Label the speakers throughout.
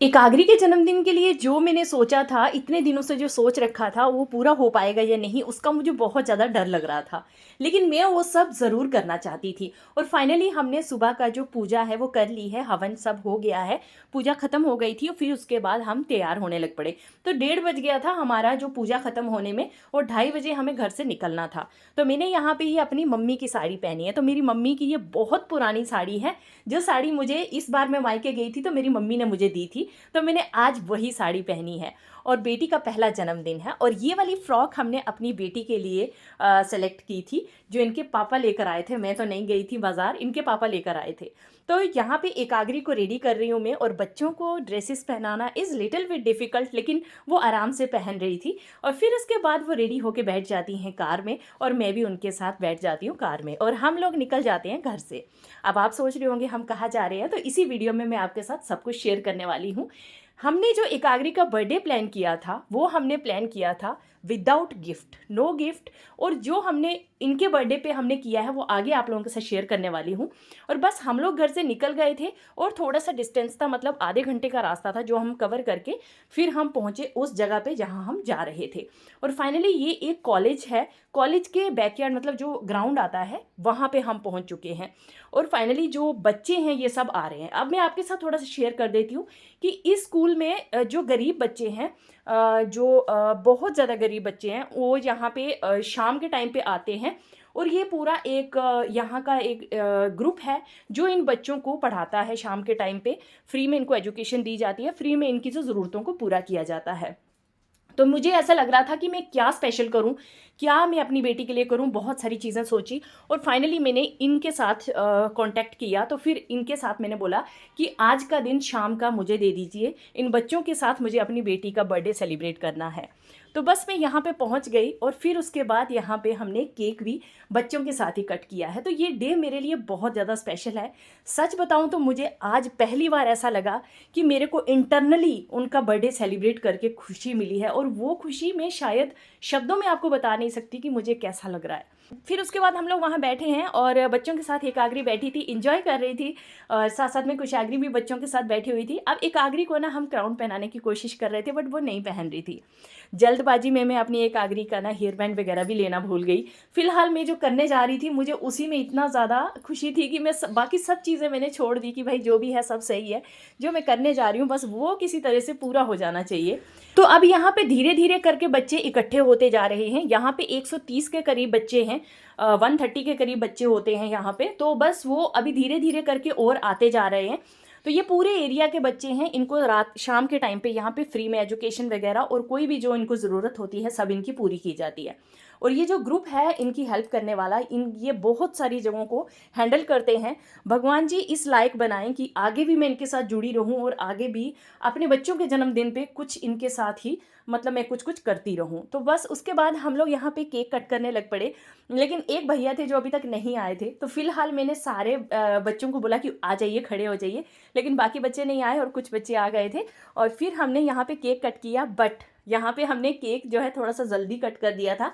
Speaker 1: एकाग्री के जन्मदिन के लिए जो मैंने सोचा था, इतने दिनों से जो सोच रखा था, वो पूरा हो पाएगा या नहीं, उसका मुझे बहुत ज़्यादा डर लग रहा था। लेकिन मैं वो सब ज़रूर करना चाहती थी और फाइनली हमने सुबह का जो पूजा है, वो कर ली है, हवन सब हो गया है, पूजा ख़त्म हो गई थी और फिर उसके बाद हम तैयार होने लग पड़े। तो 1:30 बज गया था हमारा जो पूजा ख़त्म होने में और 2:30 बजे हमें घर से निकलना था। तो मैंने यहाँ पे ही अपनी मम्मी की साड़ी पहनी है। तो मेरी मम्मी की ये बहुत पुरानी साड़ी है, जो साड़ी मुझे इस बार मैं मायके गई थी तो मेरी मम्मी ने मुझे दी थी। तो मैंने आज वही साड़ी पहनी है और बेटी का पहला जन्मदिन है और ये वाली फ़्रॉक हमने अपनी बेटी के लिए सेलेक्ट की थी, जो इनके पापा लेकर आए थे। मैं तो नहीं गई थी बाज़ार, इनके पापा लेकर आए थे। तो यहाँ पे एकाग्री को रेडी कर रही हूँ मैं और बच्चों को ड्रेसेस पहनाना इज़ लिटिल बिट डिफ़िकल्ट, लेकिन वो आराम से पहन रही थी और फिर उसके बाद वो रेडी होके बैठ जाती हैं कार में और मैं भी उनके साथ बैठ जाती हूँ कार में और हम लोग निकल जाते हैं घर से। अब आप सोच रहे होंगे हम कहाँ जा रहे हैं, तो इसी वीडियो में मैं आपके साथ सब कुछ शेयर करने वाली हूँ। हमने जो एकाग्री का बर्थडे प्लान किया था, वो हमने प्लान किया था विदाउट गिफ्ट, नो गिफ्ट। और जो हमने इनके बर्थडे पे हमने किया है, वो आगे आप लोगों के साथ शेयर करने वाली हूँ। और बस हम लोग घर से निकल गए थे और थोड़ा सा डिस्टेंस था, मतलब आधे घंटे का रास्ता था जो हम कवर करके फिर हम पहुँचे उस जगह पे जहाँ हम जा रहे थे। और फाइनली ये एक कॉलेज है, कॉलेज के बैकयार्ड मतलब जो ग्राउंड आता है, वहाँ पे हम पहुँच चुके हैं। और फाइनली जो बच्चे हैं ये सब आ रहे हैं। अब मैं आपके साथ थोड़ा सा शेयर कर देती हूँ कि इस स्कूल में जो गरीब बच्चे हैं, जो बहुत ज़्यादा गरीब बच्चे हैं, वो यहाँ पे शाम के टाइम पे आते हैं और ये पूरा एक यहाँ का एक ग्रुप है जो इन बच्चों को पढ़ाता है। शाम के टाइम पे फ्री में इनको एजुकेशन दी जाती है, फ्री में इनकी जो ज़रूरतों को पूरा किया जाता है। तो मुझे ऐसा लग रहा था कि मैं क्या स्पेशल करूं, क्या मैं अपनी बेटी के लिए करूं। बहुत सारी चीज़ें सोची और फाइनली मैंने इनके साथ कांटेक्ट किया। तो फिर इनके साथ मैंने बोला कि आज का दिन शाम का मुझे दे दीजिए, इन बच्चों के साथ मुझे अपनी बेटी का बर्थडे सेलिब्रेट करना है। तो बस मैं यहाँ पे पहुँच गई और फिर उसके बाद यहाँ पे हमने केक भी बच्चों के साथ ही कट किया है। तो ये डे मेरे लिए बहुत ज़्यादा स्पेशल है। सच बताऊँ तो मुझे आज पहली बार ऐसा लगा कि मेरे को इंटरनली उनका बर्थडे सेलिब्रेट करके खुशी मिली है और वो खुशी मैं शायद शब्दों में आपको बता नहीं सकती कि मुझे कैसा लग रहा है। फिर उसके बाद हम लोग वहाँ बैठे हैं और बच्चों के साथ एकाग्री बैठी थी, इंजॉय कर रही थी और साथ साथ में कुशाग्री भी बच्चों के साथ बैठी हुई थी। अब एकाग्री को ना हम क्राउन पहनाने की कोशिश कर रहे थे, बट वो नहीं पहन रही थी। जल्दबाजी में मैं अपनी एकाग्री का ना हेयर बैंड वगैरह भी लेना भूल गई। फिलहाल मैं जो करने जा रही थी, मुझे उसी में इतना ज़्यादा खुशी थी कि मैं बाकी सब चीज़ें मैंने छोड़ दी कि भाई जो भी है सब सही है, जो मैं करने जा रही हूँ बस वो किसी तरह से पूरा हो जाना चाहिए। तो अब यहाँ पे धीरे धीरे करके बच्चे इकट्ठे होते जा रहे हैं। यहाँ पे 130 के करीब बच्चे हैं, 130 के करीब बच्चे होते हैं यहाँ पे। तो बस वो अभी धीरे धीरे करके और आते जा रहे हैं। तो ये पूरे एरिया के बच्चे हैं, इनको रात शाम के टाइम पे यहाँ पे फ्री में एजुकेशन वगैरह और कोई भी जो इनको ज़रूरत होती है सब इनकी पूरी की जाती है। और ये जो ग्रुप है इनकी हेल्प करने वाला, ये बहुत सारी जगहों को हैंडल करते हैं। भगवान जी इस लायक बनाएं कि आगे भी मैं इनके साथ जुड़ी रहूं और आगे भी अपने बच्चों के जन्मदिन पे कुछ इनके साथ ही मतलब मैं कुछ कुछ करती रहूं। तो बस उसके बाद हम लोग यहाँ पे केक कट करने लग पड़े। लेकिन एक भैया थे जो अभी तक नहीं आए थे, तो फिलहाल मैंने सारे बच्चों को बोला कि आ जाइए, खड़े हो जाइए। लेकिन बाकी बच्चे नहीं आए और कुछ बच्चे आ गए थे और फिर हमने यहाँ पे केक कट किया। बट यहाँ पे हमने केक जो है थोड़ा सा जल्दी कट कर दिया था।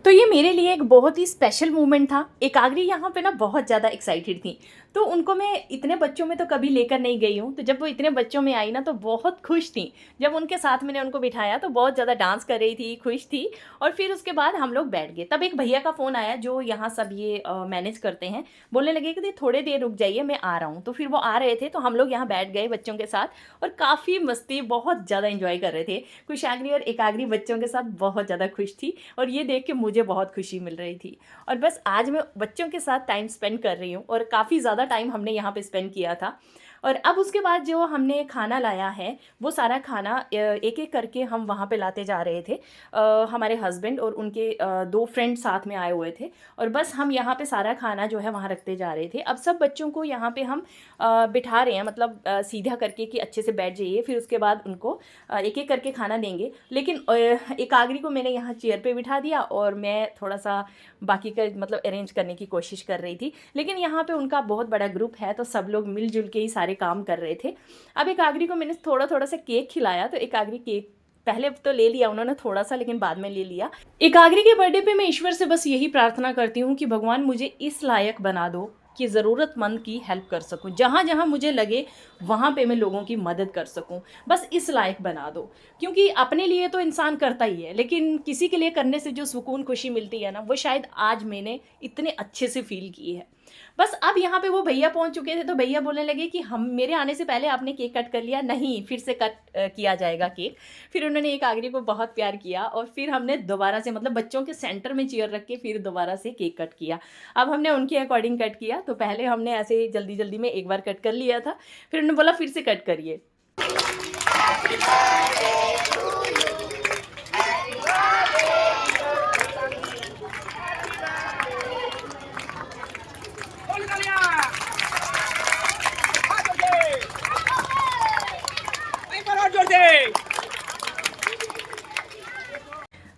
Speaker 1: तो ये मेरे लिए एक बहुत ही स्पेशल मोमेंट था। एकाग्री यहाँ पे ना बहुत ज़्यादा एक्साइटेड थी, तो उनको मैं इतने बच्चों में तो कभी लेकर नहीं गई हूँ। तो जब वो इतने बच्चों में आई ना तो बहुत खुश थी। जब उनके साथ मैंने उनको बिठाया तो बहुत ज़्यादा डांस कर रही थी, खुश थी। और फिर उसके बाद हम लोग बैठ गए। तब एक भैया का फ़ोन आया जो यहाँ सब ये मैनेज करते हैं, बोलने लगे कि थोड़े देर रुक जाइए, मैं आ रहा हूँ। तो फिर वो आ रहे थे तो हम लोग यहाँ बैठ गए बच्चों के साथ और काफ़ी मस्ती, बहुत ज़्यादा इंजॉय कर रहे थे। कुशाग्री और एकाग्री बच्चों के साथ बहुत ज़्यादा खुश थी और ये देख के मुझे बहुत खुशी मिल रही थी। और बस आज मैं बच्चों के साथ टाइम स्पेंड कर रही हूँ और काफ़ी ज़्यादा टाइम हमने यहाँ पे स्पेंड किया था। और अब उसके बाद जो हमने खाना लाया है वो सारा खाना एक एक करके हम वहाँ पे लाते जा रहे थे। हमारे हस्बैंड और उनके दो फ्रेंड साथ में आए हुए थे और बस हम यहाँ पे सारा खाना जो है वहाँ रखते जा रहे थे। अब सब बच्चों को यहाँ पे हम बिठा रहे हैं, मतलब सीधा करके कि अच्छे से बैठ जाइए, फिर उसके बाद उनको एक एक करके खाना देंगे। लेकिन एक आगरी को मैंने यहाँ चेयर पे बिठा दिया और मैं थोड़ा सा बाकी का मतलब अरेंज करने की कोशिश कर रही थी। लेकिन यहाँ पे उनका बहुत बड़ा ग्रुप है तो सब लोग मिलजुल के ही सारे काम कर रहे थे। अब एक आगरी को मैंने थोड़ा थोड़ा सा केक खिलाया, तो एक आगरी केक पहले तो ले लिया उन्होंने थोड़ा सा, लेकिन बाद में ले लिया। एक आगरी के बर्थडे पे मैं ईश्वर से बस यही प्रार्थना करती हूँ कि भगवान मुझे इस लायक बना दो कि ज़रूरतमंद की हेल्प कर सकूं, जहाँ जहाँ मुझे लगे वहाँ पे मैं लोगों की मदद कर सकूं, बस इस लायक बना दो। क्योंकि अपने लिए तो इंसान करता ही है, लेकिन किसी के लिए करने से जो सुकून खुशी मिलती है ना, वो शायद आज मैंने इतने अच्छे से फील की है। बस अब यहाँ पे वो भैया पहुँच चुके थे तो भैया बोलने लगे कि हम मेरे आने से पहले आपने केक कट कर लिया, नहीं फिर से कट किया जाएगा केक। फिर उन्होंने एक आगरी को बहुत प्यार किया और फिर हमने दोबारा से मतलब बच्चों के सेंटर में चेयर रख के फिर दोबारा से केक कट किया। अब हमने उनके अकॉर्डिंग कट किया, तो पहले हमने ऐसे जल्दी जल्दी में एक बार कट कर लिया था, फिर उन्होंने बोला फिर से कट करिए।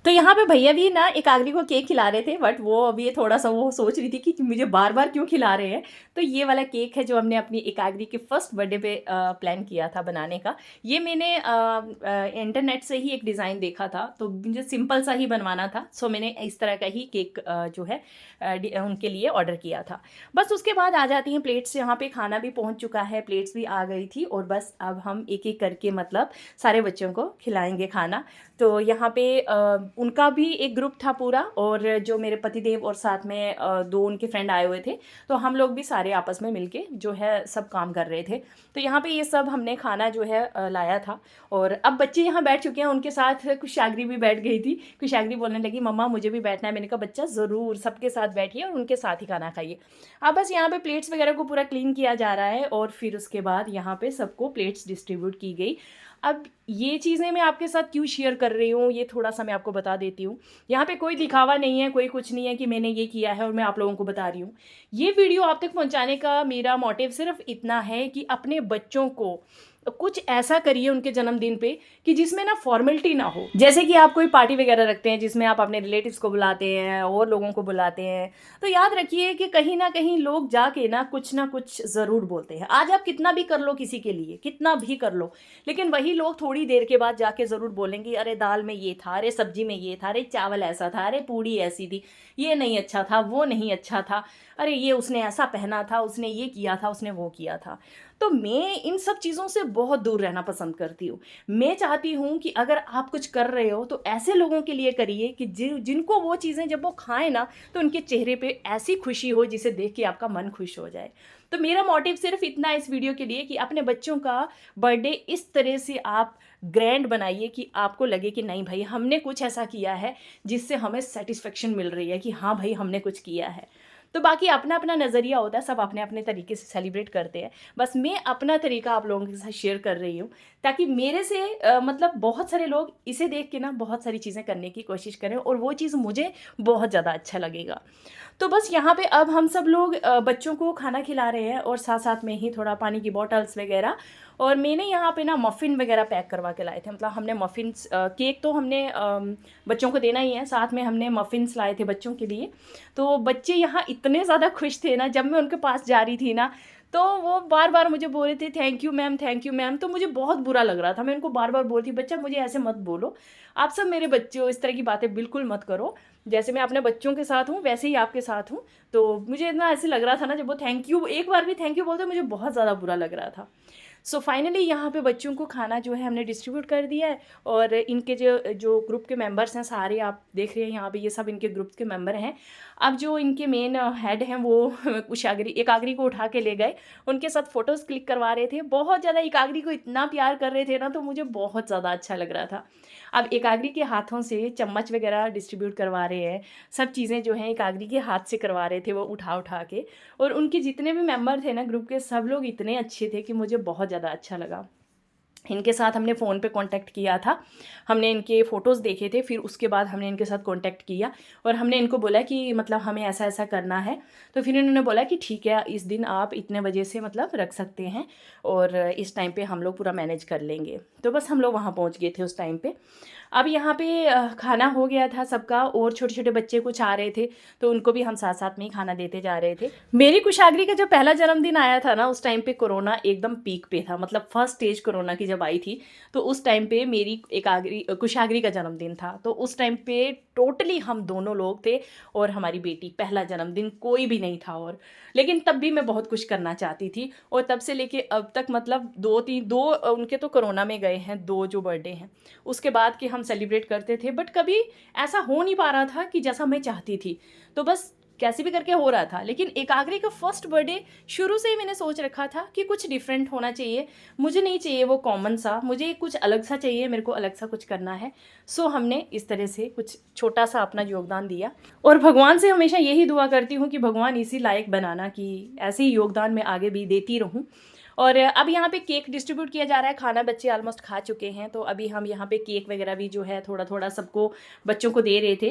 Speaker 1: तो यहाँ पे भैया भी ना एक आगरी को केक खिला रहे थे, बट वो अभी ये थोड़ा सा वो सोच रही थी कि मुझे बार बार क्यों खिला रहे हैं। तो ये वाला केक है जो हमने अपनी एक आगरी के फर्स्ट बर्थडे पे प्लान किया था बनाने का। ये मैंने इंटरनेट से ही एक डिज़ाइन देखा था, तो मुझे सिंपल सा ही बनवाना था, सो मैंने इस तरह का ही केक जो है उनके लिए ऑर्डर किया था। बस उसके बाद आ जाती हैं प्लेट्स। यहाँ पे खाना भी पहुँच चुका है, प्लेट्स भी आ गई थी और बस अब हम एक एक करके मतलब सारे बच्चों को खिलाएँगे खाना। तो यहाँ पे उनका भी एक ग्रुप था पूरा, और जो मेरे पतिदेव और साथ में दो उनके फ्रेंड आए हुए थे, तो हम लोग भी सारे आपस में मिलके जो है सब काम कर रहे थे। तो यहाँ पे ये सब हमने खाना जो है लाया था और अब बच्चे यहाँ बैठ चुके हैं, उनके साथ कुशाग्री भी बैठ गई थी। कुशाग्री बोलने लगी मम्मा मुझे भी बैठना है। मैंने कहा बच्चा ज़रूर सबके साथ बैठिए और उनके साथ ही खाना खाइए। अब बस यहाँ पे प्लेट्स वगैरह को पूरा क्लीन किया जा रहा है और फिर उसके बाद यहाँ पे सबको प्लेट्स डिस्ट्रीब्यूट की गई। अब ये चीज़ें मैं आपके साथ क्यों शेयर कर रही हूँ, ये थोड़ा सा मैं आपको बता देती हूँ। यहाँ पे कोई दिखावा नहीं है, कोई कुछ नहीं है कि मैंने ये किया है और मैं आप लोगों को बता रही हूँ। ये वीडियो आप तक पहुँचाने का मेरा मोटिव सिर्फ इतना है कि अपने बच्चों को कुछ ऐसा करिए उनके जन्मदिन पे कि जिसमें ना फॉर्मेलिटी ना हो। जैसे कि आप कोई पार्टी वगैरह रखते हैं जिसमें आप अपने रिलेटिव्स को बुलाते हैं और लोगों को बुलाते हैं, तो याद रखिए कि कहीं ना कहीं लोग जाके ना कुछ ज़रूर बोलते हैं। आज आप कितना भी कर लो किसी के लिए, कितना भी कर लो, लेकिन वही लोग थोड़ी देर के बाद जाके ज़रूर बोलेंगे अरे दाल में ये था, अरे सब्जी में ये था, अरे चावल ऐसा था, अरे पूड़ी ऐसी थी, ये नहीं अच्छा था, वो नहीं अच्छा था, अरे ये उसने ऐसा पहना था, उसने ये किया था, उसने वो किया था। तो मैं इन सब चीज़ों से बहुत दूर रहना पसंद करती हूँ। मैं चाहती हूँ कि अगर आप कुछ कर रहे हो तो ऐसे लोगों के लिए करिए कि जिनको वो चीज़ें जब वो खाएं ना तो उनके चेहरे पे ऐसी खुशी हो जिसे देख के आपका मन खुश हो जाए। तो मेरा मोटिव सिर्फ इतना है इस वीडियो के लिए कि अपने बच्चों का बर्थडे इस तरह से आप ग्रैंड बनाइए कि आपको लगे कि नहीं भाई हमने कुछ ऐसा किया है जिससे हमें सेटिस्फेक्शन मिल रही है कि हाँ भाई हमने कुछ किया है। तो बाकी अपना अपना नज़रिया होता है, सब अपने अपने तरीके से सेलिब्रेट करते हैं। बस मैं अपना तरीका आप लोगों के साथ शेयर कर रही हूँ ताकि मेरे से मतलब बहुत सारे लोग इसे देख के ना बहुत सारी चीज़ें करने की कोशिश करें और वो चीज़ मुझे बहुत ज़्यादा अच्छा लगेगा। तो बस यहाँ पे अब हम सब लोग बच्चों को खाना खिला रहे हैं और साथ साथ में ही थोड़ा पानी की बॉटल्स वगैरह, और मैंने यहाँ पे ना मफ़िन वगैरह पैक करवा के लाए थे। मतलब हमने मफ़िन्स केक तो हमने बच्चों को देना ही है, साथ में हमने मफ़िन्स लाए थे बच्चों के लिए। तो बच्चे यहाँ इतने ज़्यादा खुश थे ना, जब मैं उनके पास जा रही थी ना तो वो बार बार मुझे बोल रहे थे thank you ma'am, thank you ma'am. तो मुझे बहुत बुरा लग रहा था, मैं उनको बार बार बोलती बच्चा मुझे ऐसे मत बोलो, आप सब मेरे बच्चे हो, इस तरह की बातें बिल्कुल मत करो। जैसे मैं अपने बच्चों के साथ हूँ वैसे ही आपके साथ हूँ। तो मुझे इतना ऐसे लग रहा था ना, जब वो थैंक यू एक बार भी थैंक यू बोलते मुझे बहुत ज़्यादा बुरा लग रहा था। सो फाइनली यहाँ पे बच्चों को खाना जो है हमने डिस्ट्रीब्यूट कर दिया है। और इनके जो जो ग्रुप के मेंबर्स हैं सारे, आप देख रहे हैं यहाँ पे ये सब इनके ग्रुप के मेंबर हैं। अब जो इनके मेन हेड हैं वो एकाग्री को उठा के ले गए, उनके साथ फ़ोटोज़ क्लिक करवा रहे थे। बहुत ज़्यादा एकाग्री को इतना प्यार कर रहे थे ना, तो मुझे बहुत ज़्यादा अच्छा लग रहा था। अब एकाग्री के हाथों से चम्मच वगैरह डिस्ट्रीब्यूट करवा रहे हैं, सब चीज़ें जो हैं एकाग्री के हाथ से करवा रहे थे वो उठा उठा के। और उनके जितने भी मेंबर थे ना ग्रुप के, सब लोग इतने अच्छे थे कि मुझे बहुत ज़्यादा अच्छा लगा। इनके साथ हमने फ़ोन पे कांटेक्ट किया था, हमने इनके फ़ोटोज़ देखे थे, फिर उसके बाद हमने इनके साथ कांटेक्ट किया और हमने इनको बोला कि मतलब हमें ऐसा ऐसा करना है। तो फिर इन्होंने बोला कि ठीक है, इस दिन आप इतने बजे से मतलब रख सकते हैं और इस टाइम पे हम लोग पूरा मैनेज कर लेंगे। तो बस हम लोग वहाँ पहुँच गए थे उस टाइम पे। अब यहाँ पे खाना हो गया था सबका, और छोटे छोटे बच्चे कुछ आ रहे थे तो उनको भी हम साथ साथ में ही खाना देते जा रहे थे। मेरी कुशाग्री का जो पहला जन्मदिन आया था ना, उस टाइम पे कोरोना एकदम पीक पे था, मतलब फर्स्ट स्टेज कोरोना की जब आई थी, तो उस टाइम पे मेरी कुशाग्री का जन्मदिन था। तो उस टाइम पे टोटली हम दोनों लोग थे और हमारी बेटी, पहला जन्मदिन कोई भी नहीं था। और लेकिन तब भी मैं बहुत कुछ करना चाहती थी, और तब से लेके अब तक मतलब दो उनके तो कोरोना में गए हैं, 2 जो बर्थडे हैं उसके बाद कि हम सेलिब्रेट करते थे, बट कभी ऐसा हो नहीं पा रहा था कि जैसा मैं चाहती थी। तो बस कैसे भी करके हो रहा था। लेकिन एकाग्री का फर्स्ट बर्थडे शुरू से ही मैंने सोच रखा था कि कुछ डिफरेंट होना चाहिए, मुझे नहीं चाहिए वो कॉमन सा, मुझे कुछ अलग सा चाहिए, मेरे को अलग सा कुछ करना है। सो हमने इस तरह से कुछ छोटा सा अपना योगदान दिया, और भगवान से हमेशा यही दुआ करती हूँ कि भगवान इसी लायक बनाना कि ऐसे ही योगदान मैं आगे भी देती रहूँ। और अब यहाँ पे केक डिस्ट्रीब्यूट किया जा रहा है, खाना बच्चे ऑलमोस्ट खा चुके हैं, तो अभी हम यहाँ पे केक वगैरह भी जो है थोड़ा थोड़ा सबको बच्चों को दे रहे थे,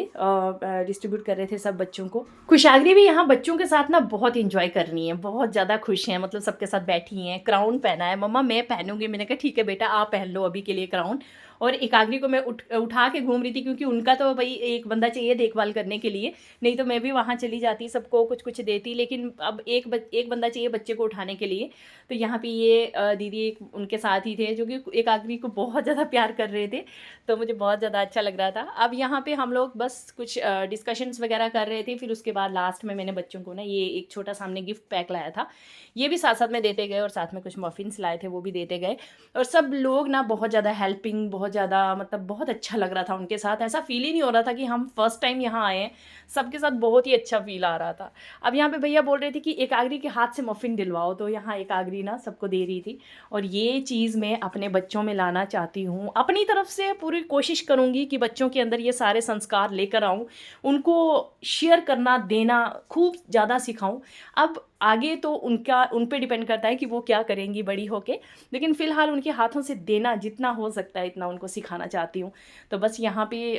Speaker 1: डिस्ट्रीब्यूट कर रहे थे सब बच्चों को। कुशाग्री भी यहाँ बच्चों के साथ ना बहुत इंजॉय कर रही है, बहुत ज़्यादा खुश हैं, मतलब सबके साथ बैठी हैं। क्राउन पहना है, मम्मा मैं पहनूंगी, मैंने कहा ठीक है बेटा आप पहन लो अभी के लिए क्राउन। और एकाग्री को मैं उठा के घूम रही थी, क्योंकि उनका तो भाई एक बंदा चाहिए देखभाल करने के लिए, नहीं तो मैं भी वहाँ चली जाती, सबको कुछ कुछ देती, लेकिन अब एक बंदा चाहिए बच्चे को उठाने के लिए। तो यहाँ पे ये दीदी उनके साथ ही थे, जो कि एकाग्री को बहुत ज़्यादा प्यार कर रहे थे, तो मुझे बहुत ज़्यादा अच्छा लग रहा था। अब यहाँ पे हम लोग बस कुछ डिस्कशंस वगैरह कर रहे थे, फिर उसके बाद लास्ट में मैंने बच्चों को ना ये एक छोटा सामने गिफ्ट पैक लाया था, ये भी साथ साथ में देते गए, और साथ में कुछ मफ़िन्स लाए थे वो भी देते गए। और सब लोग ना बहुत ज़्यादा हेल्पिंग, बहुत ज़्यादा मतलब बहुत अच्छा लग रहा था उनके साथ, ऐसा फील ही नहीं हो रहा था कि हम फर्स्ट टाइम यहाँ आए हैं, सबके साथ बहुत ही अच्छा फील आ रहा था। अब यहाँ पे भैया बोल रहे थे कि एकाग्री के हाथ से मफ़िन दिलवाओ, तो यहाँ एकाग्री ना सबको दे रही थी, और ये चीज़ मैं अपने बच्चों में लाना चाहती हूँ। अपनी तरफ से पूरी कोशिश करूँगी कि बच्चों के अंदर ये सारे संस्कार लेकर आऊँ, उनको शेयर करना देना खूब ज़्यादा सिखाऊँ। अब आगे तो उन पे डिपेंड करता है कि वो क्या करेंगी बड़ी होके, लेकिन फ़िलहाल उनके हाथों से देना जितना हो सकता है इतना उनको सिखाना चाहती हूँ। तो बस यहाँ पे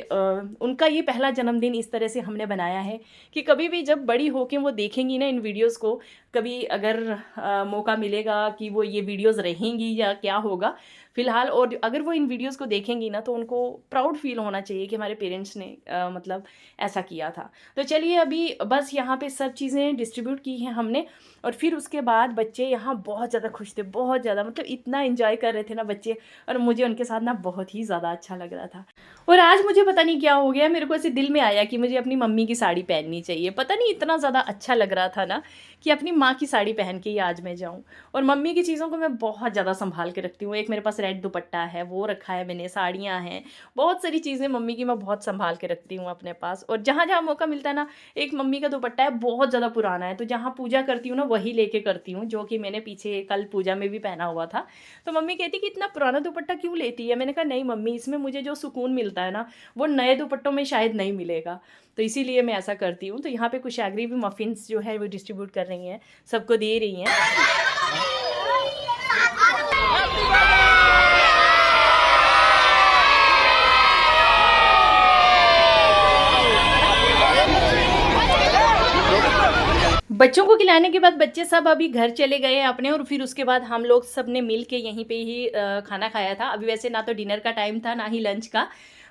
Speaker 1: उनका ये पहला जन्मदिन इस तरह से हमने बनाया है कि कभी भी जब बड़ी होके वो देखेंगी ना इन वीडियोज़ को, कभी अगर मौका मिलेगा कि वो ये वीडियोज़ रहेंगी या क्या होगा फ़िलहाल, और अगर वो इन वीडियोज़ को देखेंगी ना तो उनको प्राउड फील होना चाहिए कि हमारे पेरेंट्स ने मतलब ऐसा किया था। तो चलिए अभी बस यहाँ पे सब चीज़ें डिस्ट्रीब्यूट की हैं हमने, और फिर उसके बाद बच्चे यहाँ बहुत ज़्यादा खुश थे, बहुत ज़्यादा, मतलब इतना एंजॉय कर रहे थे ना बच्चे, और मुझे उनके साथ ना बहुत ही ज़्यादा अच्छा लग रहा था। और आज मुझे पता नहीं क्या हो गया, मेरे को ऐसे दिल में आया कि मुझे अपनी मम्मी की साड़ी पहननी चाहिए। पता नहीं इतना ज़्यादा अच्छा लग रहा था ना कि अपनी माँ की साड़ी पहन के ही आज मैं जाऊँ। और मम्मी की चीज़ों को मैं बहुत ज़्यादा संभाल के रखती हूँ। एक मेरे पास रेड दुपट्टा है, वो रखा है मैंने, साड़ियाँ हैं, बहुत सारी चीज़ें मम्मी की मैं बहुत संभाल के रखती हूँ अपने पास। और जहाँ जहाँ मौका मिलता है ना, एक मम्मी का दुपट्टा है बहुत ज़्यादा पुराना है, तो जहाँ पूजा करती हूँ ना वही लेके करती हूँ, जो कि मैंने पीछे कल पूजा में भी पहना हुआ था। तो मम्मी कहती कि इतना पुराना दुपट्टा क्यों लेती है, मैंने कहा नहीं मम्मी, इसमें मुझे जो सुकून मिलता है ना वो नए दुपट्टों में शायद नहीं मिलेगा, तो इसीलिए मैं ऐसा करती हूँ। तो यहाँ पे कुशाग्री भी मफ़िन्स जो है वो डिस्ट्रीब्यूट कर रही हैं, सबको दे रही हैं। बच्चों को खिलाने के बाद बच्चे सब अभी घर चले गए हैं अपने, और फिर उसके बाद हम लोग सब ने मिल के यहीं पे ही खाना खाया था। अभी वैसे ना तो डिनर का टाइम था ना ही लंच का,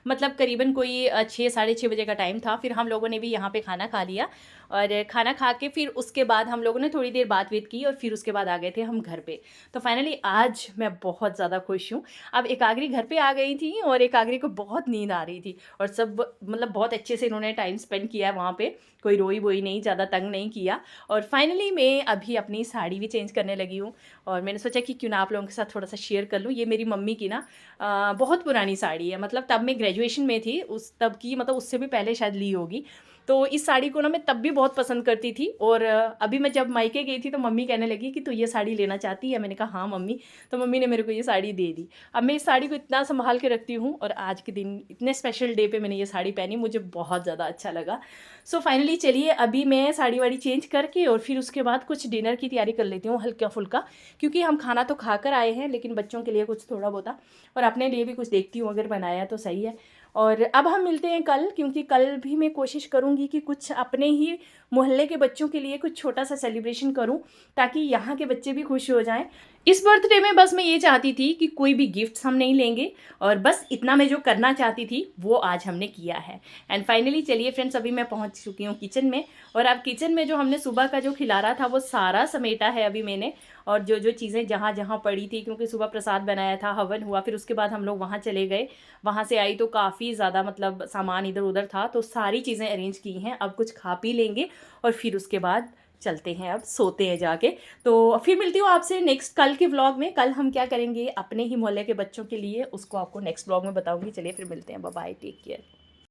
Speaker 1: मतलब करीबन कोई 6 साढ़े 6 बजे का टाइम था। फिर हम लोगों ने भी यहाँ पे खाना खा लिया और खाना खा के फिर उसके बाद हम लोगों ने थोड़ी देर बात-वात की और फिर उसके बाद आ गए थे हम घर पे। तो फाइनली आज मैं बहुत ज़्यादा खुश हूँ। अब एकाग्री घर पे आ गई थी और एकाग्री को बहुत नींद आ रही थी और सब मतलब बहुत अच्छे से इन्होंने टाइम स्पेंड किया है वहाँ पे। कोई रोई-वोई नहीं, ज़्यादा तंग नहीं किया और फाइनली मैं अभी अपनी साड़ी भी चेंज करने लगी हूँ और मैंने सोचा कि क्यों ना आप लोगों के साथ थोड़ा-सा शेयर कर लूँ। ये मेरी मम्मी की ना बहुत पुरानी साड़ी है, मतलब तब मैं ग्रेजुएशन में थी, उस तब की, मतलब उससे भी पहले शायद ली होगी। तो इस साड़ी को ना मैं तब भी बहुत पसंद करती थी और अभी मैं जब मायके गई थी तो मम्मी कहने लगी कि तू ये साड़ी लेना चाहती है? मैंने कहा हाँ मम्मी। तो मम्मी ने मेरे को ये साड़ी दे दी। अब मैं इस साड़ी को इतना सँभाल के रखती हूँ और आज के दिन इतने स्पेशल डे पे मैंने ये साड़ी पहनी, मुझे बहुत ज़्यादा अच्छा लगा। सो फाइनली चलिए अभी मैं साड़ी-वाड़ी चेंज करके और फिर उसके बाद कुछ डिनर की तैयारी कर लेती हूँ हल्का-फुल्का, क्योंकि हम खाना तो खाकर आए हैं लेकिन बच्चों के लिए कुछ थोड़ा बहुता और अपने लिए भी कुछ देखती हूँ, अगर बनाया तो सही है। और अब हम मिलते हैं कल, क्योंकि कल भी मैं कोशिश करूँगी कि कुछ अपने ही मोहल्ले के बच्चों के लिए कुछ छोटा-सा सेलिब्रेशन करूँ, ताकि यहाँ के बच्चे भी खुश हो जाएँ। इस बर्थडे में बस मैं ये चाहती थी कि कोई भी गिफ्ट्स हम नहीं लेंगे और बस इतना मैं जो करना चाहती थी वो आज हमने किया है। एंड फाइनली चलिए फ्रेंड्स, अभी मैं पहुँच चुकी हूँ किचन में और अब किचन में जो हमने सुबह का जो खिलारा था वो सारा समेटा है अभी मैंने, और जो चीज़ें जहाँ-जहाँ पड़ी थी, क्योंकि सुबह प्रसाद बनाया था, हवन हुआ, फिर उसके बाद हम लोग वहाँ चले गए। वहाँ से आई तो काफ़ी ज़्यादा मतलब सामान इधर-उधर था, तो सारी चीज़ें अरेंज की हैं। अब कुछ खा पी लेंगे और फिर उसके बाद चलते हैं, अब सोते हैं जाके। तो फिर मिलती हूँ आपसे नेक्स्ट कल के व्लॉग में। कल हम क्या करेंगे अपने ही मोहल्ले के बच्चों के लिए, उसको आपको नेक्स्ट व्लॉग में बताऊँगी। चलिए फिर मिलते हैं, बाय बाय, टेक केयर।